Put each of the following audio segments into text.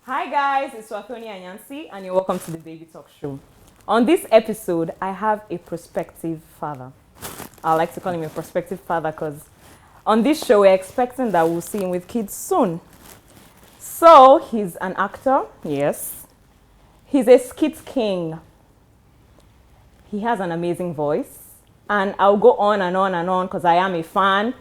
Hi guys, it's Wathoni and Yancy, and you're welcome to the Baby Talk Show. On this episode, I have a prospective father. I like to call him a prospective father because on this show, we're expecting that we'll see him with kids soon. So, he's an actor, yes. He's a skit king. He has an amazing voice. And I'll go on and on and on because I am a fan.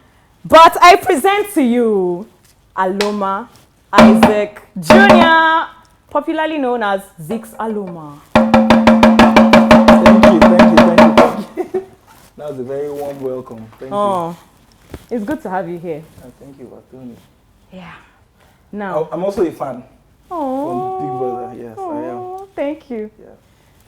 But I present to you Aloma Isaac Jr., popularly known as Zicsaloma. Thank you. That was a very warm welcome. Thank you. It's good to have you here. Thank you, Wathoni. Yeah. Now, I'm also a fan oh, from Big Brother. Yes, I am. Thank you. Yeah.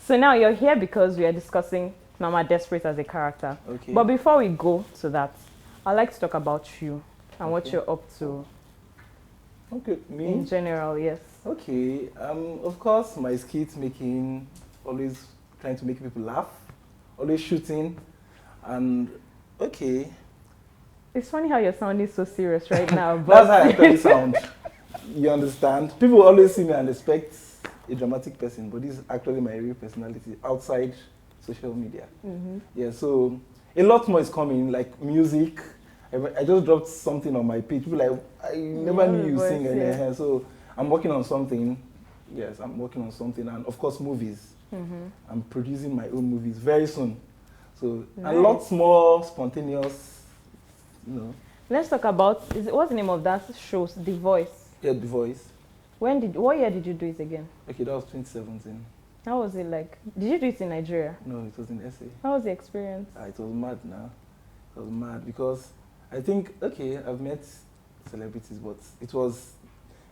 So now you're here because we are discussing Mama Desperate as a character. Okay. But before we go to that, I'd like to talk about you and what you're up to. Okay, me? In general, yes. Okay, of course, my skit making, always trying to make people laugh, always shooting, and okay. It's funny how you're sounding so serious right now. But That's how I actually sound. You understand? People always see me and expect a dramatic person, but this is actually my real personality outside social media. Mm-hmm. Yeah, so a lot more is coming, like music. I just dropped something on my page. People like, I never knew you sing. Yeah. So I'm working on something. Yes, I'm working on something. And of course, movies. Mm-hmm. I'm producing my own movies very soon. So Nice. a lot more spontaneous, you know. Let's talk about, what's the name of that show? The Voice. Yeah, The Voice. What year did you do it again? Okay, that was 2017. How was it like? Did you do it in Nigeria? No, it was in SA. How was the experience? It was mad now. It was mad because I think, okay, I've met celebrities, but it was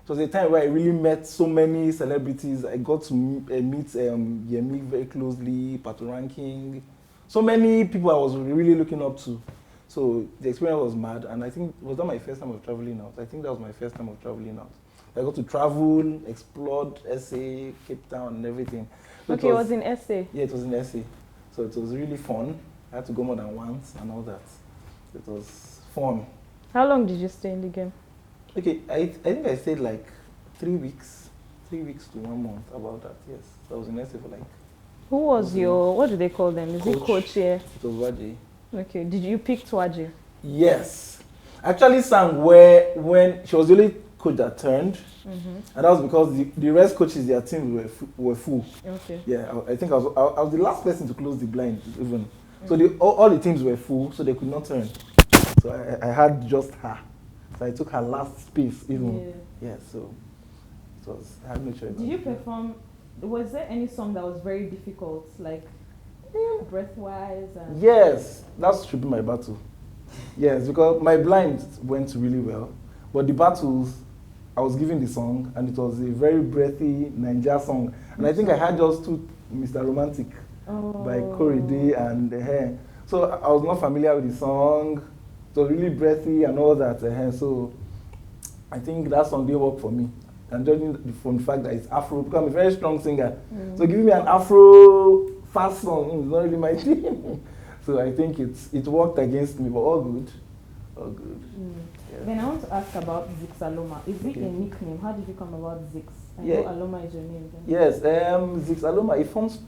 a time where I really met so many celebrities. I got to meet Yemi very closely, Pato Ranking, so many people I was really looking up to. So the experience was mad, and I think was that my first time of traveling out. I think that was my first time of traveling out. I got to travel, explored SA, Cape Town, and everything. So okay, it was in SA. Yeah, it was in SA. So it was really fun. I had to go more than once and all that. It was fun. How long did you stay in the game? Okay, I think I stayed like 3 weeks. 3 weeks to 1 month, about that, yes. So I was in SA for like... Who was your, what do they call them? Is it coach here? It was Waji. Okay, did you pick Twaji? Yes. I actually sang when she was the only coach that turned. Mm-hmm. And that was because the rest coaches, their teams were full. Okay. Yeah, I think I was the last person to close the blind even. So all the teams were full, so they could not turn. So I had just her. So I took her last space even. Yeah, so it was, I had no choice. Did you perform, was there any song that was very difficult, like breath-wise? And Yes, that should be my battle. Yes, because my blind went really well, but the battles, I was given the song, and it was a very breathy Niger song. And I think I had just two, Mr. Romantic by Corey Day and Hair. So I was not familiar with the song. It was really breathy and all that. So I think that song did work for me. And judging from the fact that it's Afro, because I'm a very strong singer. So giving me an Afro fast song is not really my thing. So I think it worked against me, but all good. All good. Yeah. Then I want to ask about Zicsaloma. Is it a nickname? How did you come about Zix? I know Aloma is your name. Then. Yes, Zicsaloma, it forms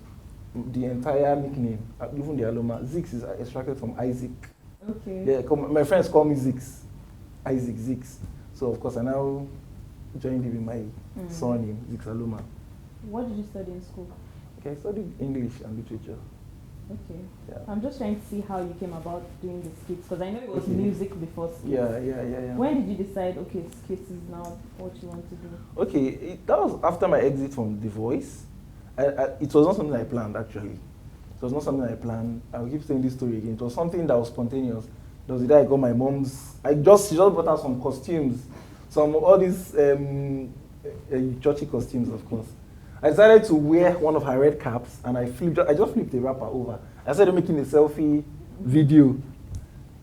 the entire nickname, even the Aloma. Zix is extracted from Isaac. Okay. Yeah, my friends call me Zix. Isaac, Zix. So of course I now joined it with my surname, Zicsaloma. What did you study in school? Okay, I studied English and literature. Okay. Yeah. I'm just trying to see how you came about doing the skits, because I know it was music before skits. Yeah. When did you decide, okay, skits is now what you want to do? Okay, that was after my exit from The Voice. It was not something I planned, actually. It was not something I planned. I'll keep saying this story again. It was something that was spontaneous. There was the day I got my mom's... She just brought out some costumes. All these churchy costumes, of course. I decided to wear one of her red caps, and I just flipped the wrapper over. I started making a selfie video.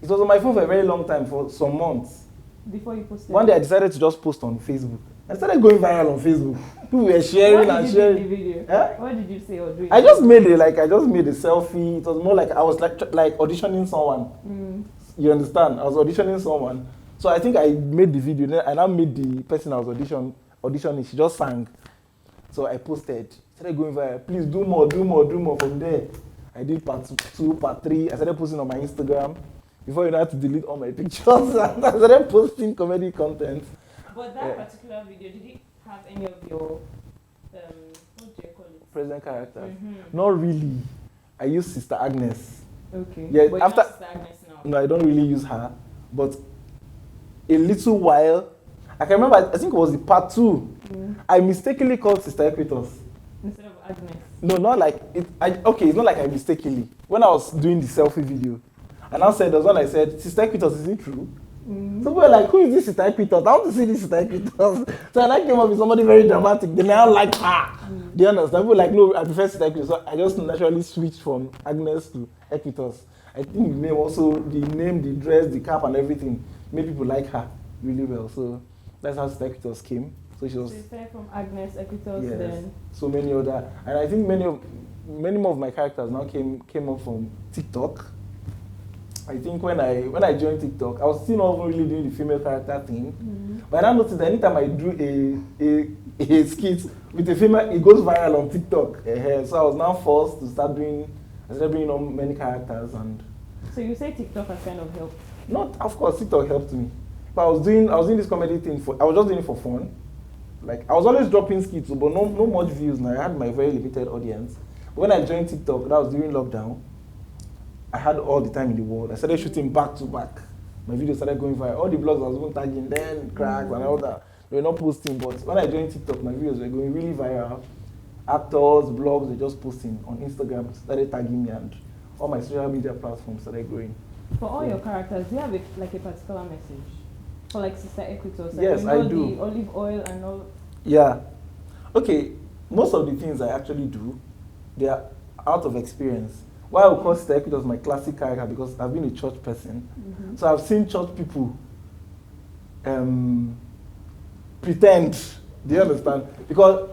It was on my phone for a very long time, for some months. Before you posted? One day I decided to just post on Facebook. I started going viral on Facebook. People were sharing and sharing. What did you do in the video? Eh? What did you say or do? I just made a selfie. It was more like I was like auditioning someone. You understand? I was auditioning someone. So I think I made the video, and I made the person I was auditioning. She just sang. So I posted. Started going viral. Please do more. From there, I did part 2, part 3. I started posting on my Instagram. Before you know, I had to delete all my pictures. And I started posting comedy content. But that particular video, did it have any of your, what do you call it? Present characters? Not really. I use Sister Agnes. Okay. Yeah, but after Sister Agnes now. No, I don't really use her. But a little while, I can remember. I think it was the part 2. I mistakenly called Sister Equitos instead of Agnes. No, not like it. It's not like I mistakenly. When I was doing the selfie video, and I said, there was one I said, Sister Equitos, is it true? So people were like, who is this Sister Equitos? I want to see this Sister Equitos. So I came up with somebody very dramatic. Then I like her. Do you understand? People were like, no, I prefer Sister Equitos. So I just naturally switched from Agnes to Equitos. I think the name also, the name, the dress, the cap, and everything made people like her really well. So that's how Sister Equitos came. So she was. So you started from Agnes, Equitos, yes, then. so many other, and I think many more of my characters now came up from TikTok. I think when I joined TikTok, I was still not really doing the female character thing. But I noticed that anytime I do a skit with a female, it goes viral on TikTok. So I was now forced to start bringing on many characters. And so you say TikTok has kind of helped? Not, of course, TikTok helped me. But I was doing this comedy thing I was just doing it for fun. Like, I was always dropping skits, but no much views now. I had my very limited audience. But when I joined TikTok, that was during lockdown, I had all the time in the world. I started shooting back to back. My videos started going viral. All the blogs I was even tagging, then cracks and all that. They were not posting, but when I joined TikTok, my videos were going really viral. Actors, blogs, were just posting on Instagram, started tagging me, and all my social media platforms started growing. For all your characters, do you have a particular message? For like Sister Equitos? Yes, I do. The olive oil and all. Yeah. Okay, most of the things I actually do, they are out of experience. Why I would call Sister Equitos my classic character, because I've been a church person. So I've seen church people pretend. Do you understand? Because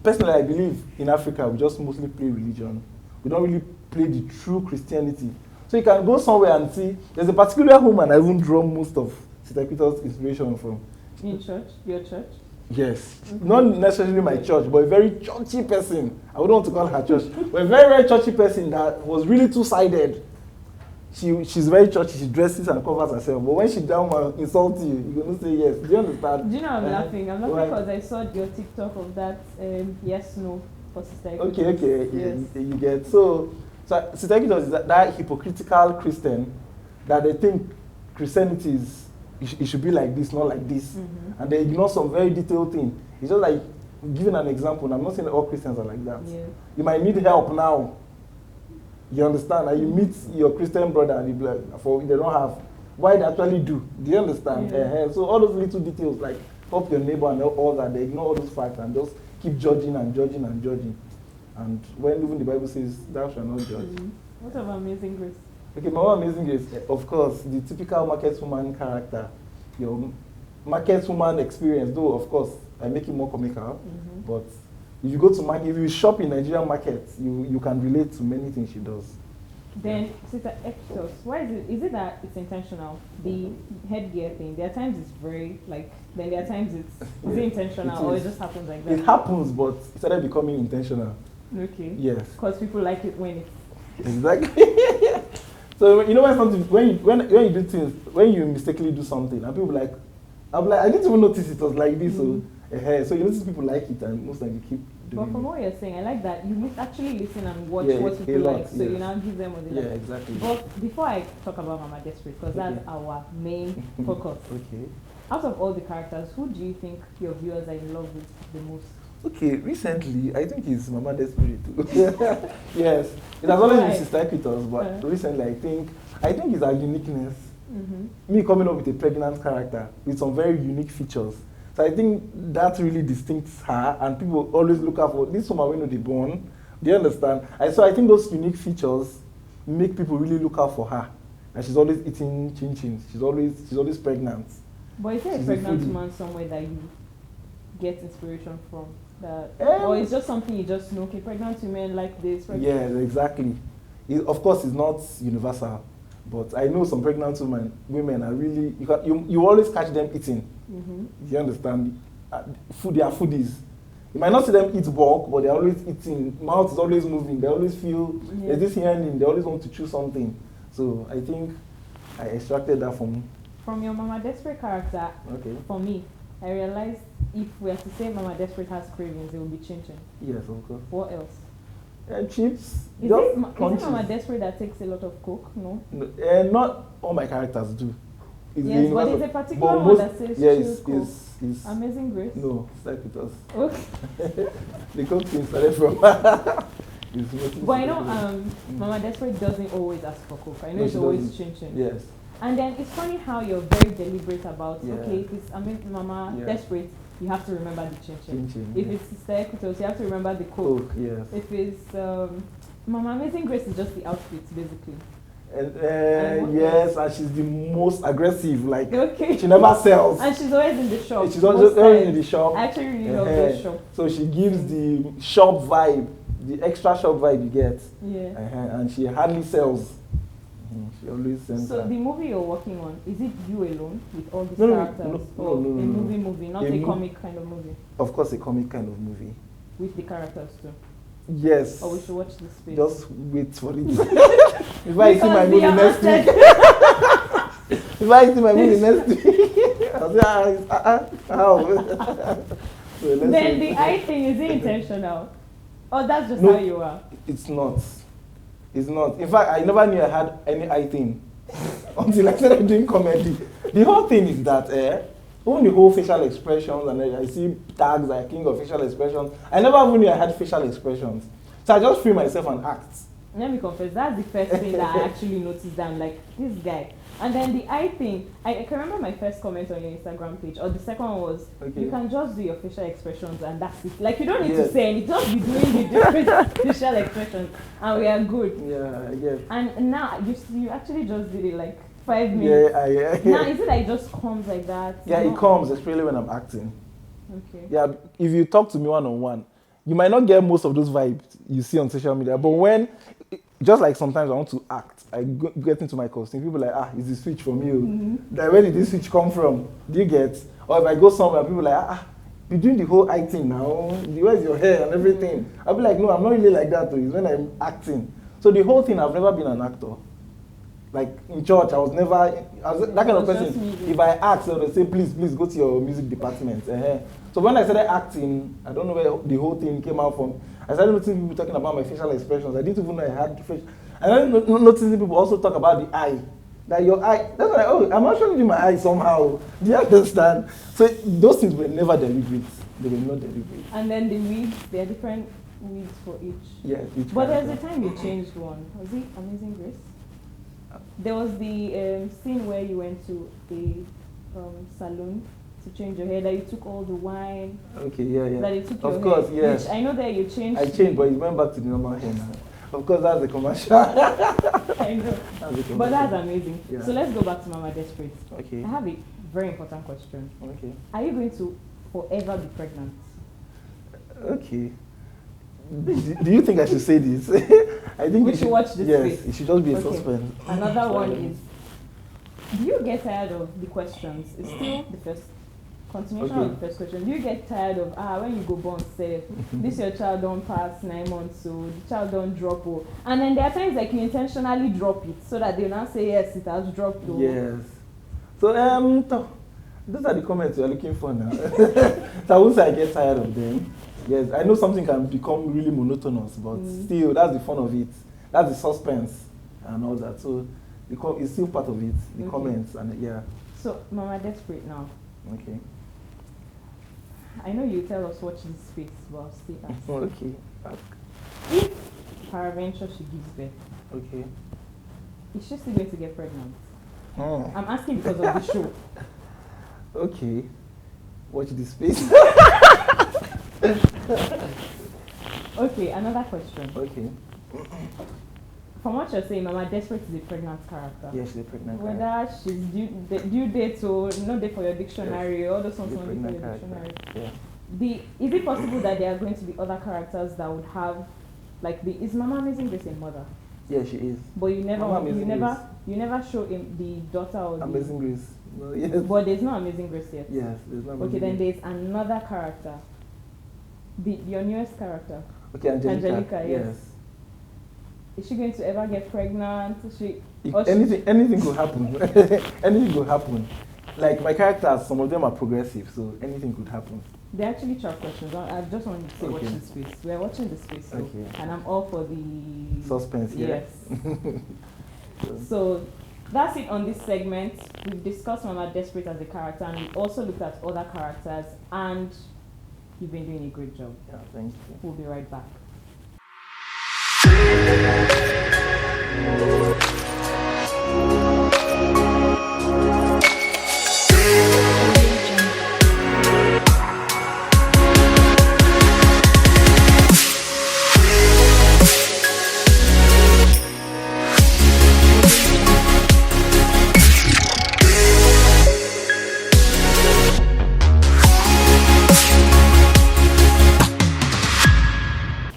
personally, I believe in Africa, we just mostly play religion. We don't really play the true Christianity. So you can go somewhere and see, there's a particular woman I even draw most of Sister Equitos' inspiration from. In church? Your church? Yes. Not necessarily my church, but a very churchy person. I wouldn't want to call her church. But a very, very churchy person that was really two-sided. She's very churchy. She dresses and covers herself. But when she down and insults you, you're going to say yes. Do you understand? Do you know I'm laughing? I'm laughing because I saw your TikTok of that yes, no for Sister Equitos. Okay. Yes. You get. So Sister Equitos is that hypocritical Christian that they think Christianity is, it should be like this, not like this. And they ignore some very detailed thing. It's just like giving an example. And I'm not saying all Christians are like that. Yeah. You might need help now. You understand? And you meet your Christian brother and you be like, they don't have. Why they actually do? Do you understand? Yeah. So all those little details, like help your neighbor and all that, they ignore all those facts and just keep judging and judging and judging. And when even the Bible says, thou shalt not judge. What about Amazing Grace? Okay, my Amazing Grace, of course, the typical market woman character. Your market woman experience, though, of course, I make it more comical. But if you go to market, if you shop in Nigerian markets, you can relate to many things she does. Then, Sister Equitos, why is it that it's intentional? The headgear thing, there are times it's very, then there are times is it intentional or it just happens like that? It happens, but it started becoming intentional. Okay. Yes. Because people like it when it's... Exactly. So, you know when you do things, when you mistakenly do something, and people I'm like, I didn't even notice it was like this. So you notice people like it, and most of you keep doing But from what you're saying, I like that you must actually listen and watch what people like, so yes. you now give them what they like. Yeah, exactly. But before I talk about Mama Desperate, because that's our main focus. Okay. Out of all the characters, who do you think your viewers are in love with the most? Okay, recently, I think it's Mama Desperate too. Yes. It has always been Sister Equitos, but recently I think it's her uniqueness. Me coming up with a pregnant character with some very unique features. So So I think that really distincts her, and people always look out for this woman when they born. Do you understand? So I think those unique features make people really look out for her. And she's always eating chin chin. She's always pregnant. But is there a She's pregnant foodie. woman somewhere that you get inspiration from? That, Um, or it's just something you just know, okay, pregnant women like this. Yeah, exactly. Of course, it's not universal, but I know some pregnant women are really, you always catch them eating. Mm-hmm. You understand? They are foodies. You might not see them eat bulk, but they're always eating. Mouth is always moving. They always feel there's this yearning. They always want to chew something. So I think I extracted that From your Mama Desperate character. Okay. For me, I realized if we are to say Mama Desperate has cravings, it will be chin chin. Yes, of course. What else? Chips. Is it Mama Desperate that takes a lot of coke? No. Not all my characters do. It's Yes, the but universal- it's a particular but one most- that says yes, chill coke. it's Amazing Grace. no, start with us. Okay. The coke thing started from. But I know Mama Desperate doesn't always ask for coke. I know No, it's she always doesn't. chin chin. Yes. And then it's funny how you're very deliberate about, Yeah. okay, if it's Mama Yeah. Desperate, you have to remember the chin chin. Chin chin, If yeah. it's Sister Ekutos, you have to remember the coke. Coke, yes. If it's Mama Amazing Grace, is just the outfit, basically. And what yes, and she's the most aggressive. Like Okay. she never sells. And she's always in the shop. She's most always in times. the shop. I actually really love Uh-huh. the shop. So she gives the shop vibe, the extra shop vibe you get. Yeah. And she hardly sells. She always sends So her. the movie you're working on, is it you alone with all these No, no, characters? no, or no, no, a no. movie, not A a mo- comic kind of movie Of course, a comic kind of movie. with the characters too? Yes. Or we should watch this space. Just wait for it. If I see my movie next week. If I see my movie next week, I'll say, how? So let's Then wait. the eye thing, is it intentional? Or that's just No. how you are? It's not. It's not. In fact, I never knew I had any eye thing until I started doing comedy. The whole thing is that, even the whole facial expressions, and I see tags like king of facial expressions. I never even knew I had facial expressions. So I just free myself and act. Let me confess, that's the first thing that I actually noticed. I'm like, this guy. And then the eye thing, I can remember my first comment on your Instagram page, or the second one was, Okay. you can just do your facial expressions and that's it. Like, you don't need Yes. to say anything, just be doing the different facial expressions and we are good. Yeah, I get. And now, you actually just did it like 5 minutes. Yeah. Now, is it like it just comes like that? Yeah, No? it comes, especially when I'm acting. Okay. Yeah, if you talk to me one-on-one, you might not get most of those vibes you see on social media, but when, just like sometimes I want to act, I get into my costume, people are like, is this switch from you? Mm-hmm. Like, where did this switch come from? Do you get? Or if I go somewhere, people are like, you're doing the whole eye thing now, where's your hair and everything? I'll be like, no, I'm not really like that though, it's when I'm acting. So the whole thing, I've never been an actor. Like in church, I was that kind of It was just person. music. If I ask, they'll say, please go to your music department. So when I started acting, I don't know where the whole thing came out from. I started noticing people talking about my facial expressions. I didn't even know I had facial. And then noticing people also talk about the eye. That your eye, that's like, I'm actually doing my eye somehow. Do you understand? So those things were never deliberate. They were not deliberate. And then the wigs, there are different wigs for each. Yeah. Each But there's a character. time you changed one. Was it Amazing Grace? There was the scene where you went to a salon to change your hair, that you took all the wine, Okay, yeah. that you took your Of course, hair. yes. Which I know that you changed. I changed, but it went back to the normal hair now. Of course, that's the commercial. I know. That's the commercial. But that's amazing. Yeah. So let's go back to Mama Desperate. Okay. I have a very important question. Okay. Are you going to forever be pregnant? Okay. Do you think I should say this? I think We it should watch this Yes, space. it should just be a Okay. suspense. Another one is, do you get tired of the questions? It's still the first continuation Okay. of the first question. Do you get tired of when you go born safe, this your child don't pass 9 months, so the child don't drop, and then there are times like you intentionally drop it so that they will not say yes, it has dropped. Yes. So those are the comments you're looking for now. So I won't say I get tired of them. Yes, I know something can become really monotonous, but still, that's the fun of it. That's the suspense and all that. So it's still part of it, the Okay. comments and yeah. So Mama Desperate now. Okay. I know you tell us watch this space, but I'll still ask. Okay. If peradventure she gives birth, Okay. is she still going to get pregnant? Oh. I'm asking because of the show. Okay. Watch this space. Okay, another question. Okay. From what you're saying, Mama Desperate is a pregnant character. Yeah, she's a pregnant Whether character. she's due date or no date for your dictionary, all those ones She's a on for your pregnant character. dictionary. Yeah. Is it possible that there are going to be other characters that would have, like, is Mama Amazing Grace a mother? Yeah, she is. But you Mama Amazing Grace. show him the daughter or the Amazing Grace. No, yes. But there's no Amazing Grace yet. Yes, there's no Okay, Amazing then Grace. there's another character. Your newest character. Okay, Angelica. Yes. Is she going to ever get pregnant? Anything could happen. Anything could happen. Like my characters, some of them are progressive, so anything could happen. They're actually trap questions. I just wanted to say watch the space. We're watching the space, so, and I'm all for the suspense. Yeah. Yes. So that's it on this segment. We've discussed Mama Desperate as a character, and we also looked at other characters, and you've been doing a great job. Yeah, thank you. We'll be right back.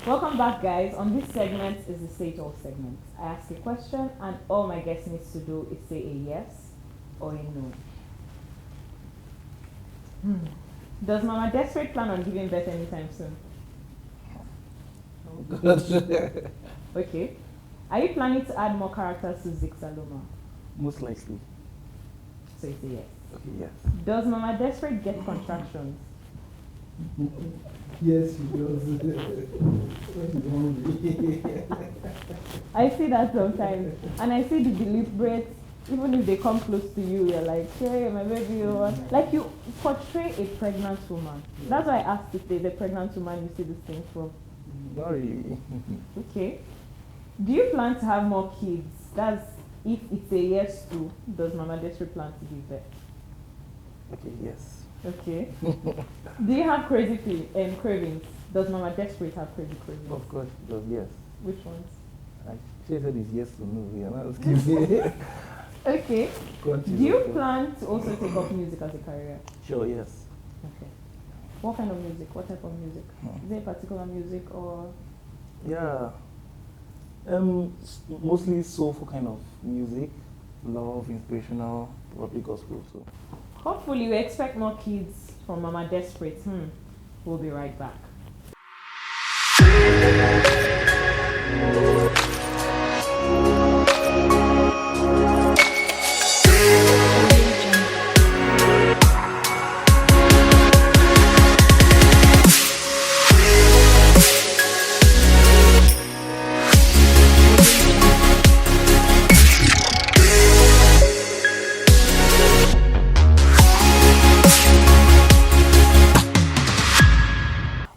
Welcome back, guys. On this segment is the Say It All segment. I ask a question, and all my guest needs to do is say a yes or a no. Does Mama Desperate plan on giving birth anytime soon? Oh, God. Okay. Are you planning to add more characters to Zicsaloma? Most likely. So it's a yes. Okay, yes. Does Mama Desperate get contractions? Yes, she does. I see that sometimes, and I see the deliberate. Even if they come close to you, you're like, "Hey, my baby," or like you portray a pregnant woman. That's why I asked if there's a pregnant woman you see this thing from. Not really. Okay. Do you plan to have more kids? That's if it's a yes to. Does Mama Desperate plan to give birth? Okay, yes. Okay. Do you have crazy cravings? Does Mama Desperate have crazy cravings? Of course, she does, yes. Which ones? She said it's yes or no. You're not asking me. Okay. Continue. Do you plan to also take up music as a career? Sure, yes. Okay. What kind of music? What type of music? Is there a particular music or? Yeah. Mostly soulful kind of music, love, inspirational, probably gospel. So. Hopefully, we expect more kids from Mama Desperate. We'll be right back.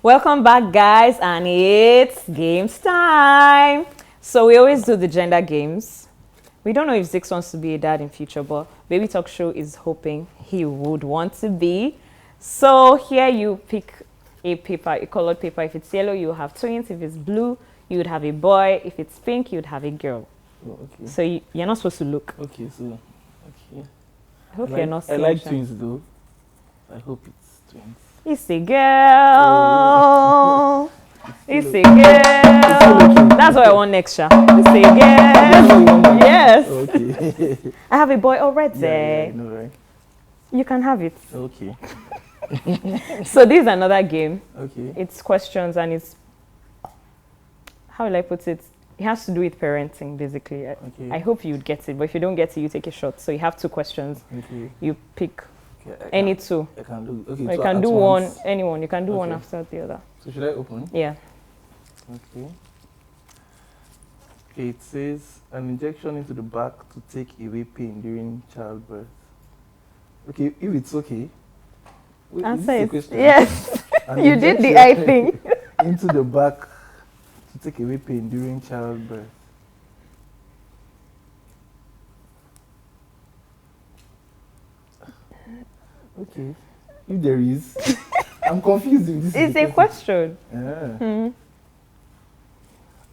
Welcome back, guys, and it's games time. So we always do the gender games. We don't know if Zix wants to be a dad in future, but Baby Talk Show is hoping he would want to be. So here you pick a paper, a colored paper. If it's yellow, you have twins. If it's blue, you would have a boy. If it's pink, you'd have a girl. Oh, okay. So you're not supposed to look. Okay, so okay. I hope you're not. I like twins though. I hope it's twins. It's a girl. It's a girl. That's what I want next, Sha. It's a girl. Yes. Okay. I have a boy already. Yeah, I know, right? You can have it. Okay. So this is another game. Okay. It's questions and it's, how will I put it? It has to do with parenting, basically. Okay. I hope you'd get it, but if you don't get it, you take a shot. So you have two questions. Okay. You pick Okay, any two. I can do. Okay. Or you so can at do once. one, anyone. You can do one Okay. after the other. So should I open? Yeah. Okay. Okay, it says an injection into the back to take away pain during childbirth. Okay, if it's okay. Wait, is Answer this a it. question? Yes. An You did the injection I thing. into the back to take away pain during childbirth. Okay. If there is, I'm confused if this is It's the a question. Yeah. Mm-hmm.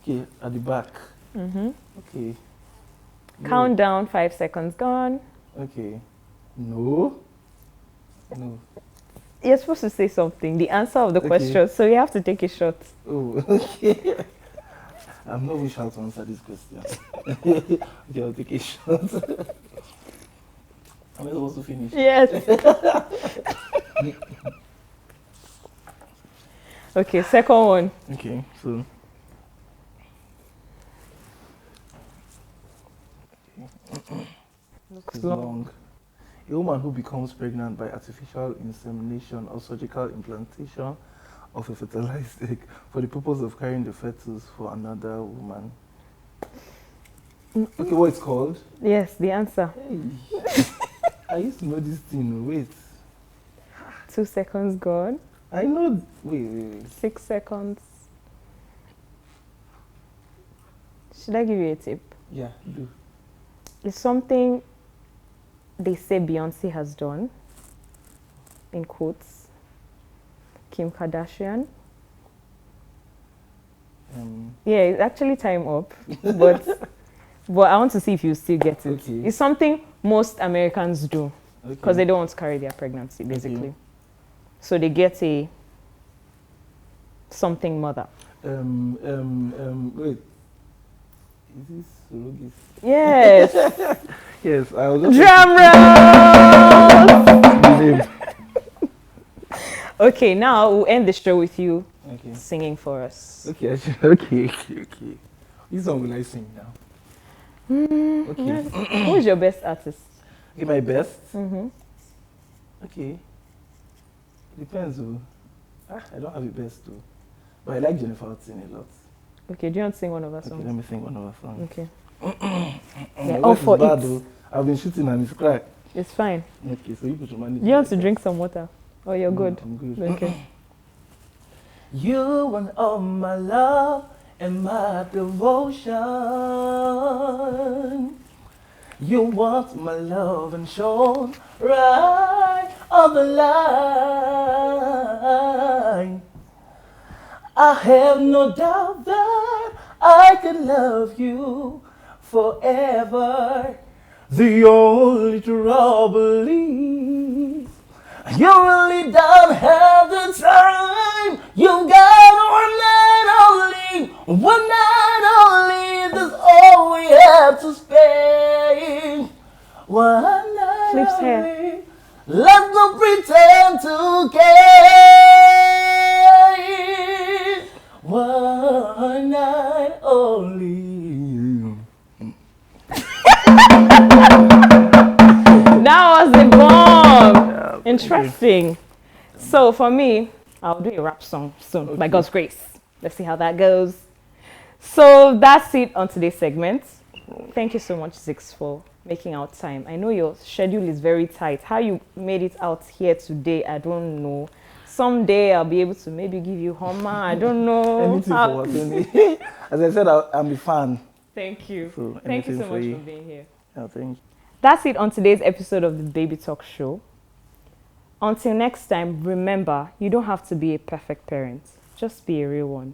Okay, at the back. Mm-hmm. Okay. Count down, 5 seconds gone. Okay. No. No. You're supposed to say something, the answer of the Okay. question, so you have to take a shot. Oh, okay. I'm not even sure how to answer this question. Okay, I'll take a shot. Am I supposed to finish? Yes. Okay, second one. Okay, so. Looks It's long. long. A woman who becomes pregnant by artificial insemination or surgical implantation of a fertilized egg for the purpose of carrying the fetus for another woman. Okay, what it's called? Yes, the answer. Hey. I used to know this thing. Wait. 2 seconds gone. I know. Wait. 6 seconds. Should I give you a tip? Yeah, do. It's something they say Beyonce has done, in quotes. Kim Kardashian. Yeah, it's actually time up, but I want to see if you still get it. Okay. It's something most Americans do because Okay. they don't want to carry their pregnancy, basically. Okay. So they get a something mother. Wait. Is this surrogacy? Yes. Yes, I was just Drum roll. name. Okay, now we'll end the show with you Okay. singing for us. Okay, okay. This song will I sing now? Okay. Who's your best artist? Okay, my best. Mm-hmm. Okay. Depends who. I don't have a best too. But I like Jennifer Hudson a lot. Okay, do you want to sing one of her Okay, songs? let me sing one of her songs. Okay. My Yeah, voice is for bad it. though. I've been shooting and it's cracked. It's fine. Okay, so you should manage. Do you want to drink some water? Oh, you're good. I'm good. Okay. You and all my love and my devotion. You want my love and shown right on the line. I have no doubt that I can love you forever. The only trouble is you really don't have the time. You got one night only. That's all we have to spend. One night Flips hair. only. Let's not pretend to care. One night only. That was the bomb. Yeah, Interesting. So for me, I'll do a rap song soon, by Okay. God's grace. Let's see how that goes. So that's it on today's segment. Thank you so much, Zix, for making out time. I know your schedule is very tight. How you made it out here today, I don't know. Someday I'll be able to maybe give you Homer. I don't know. Anything for Wathoni. As I said, I'm a fan. Thank you. So Thank you anything so for much you. for being here. Yeah, thank you. That's it on today's episode of the Baby Talk Show. Until next time, remember, you don't have to be a perfect parent. Just be a real one.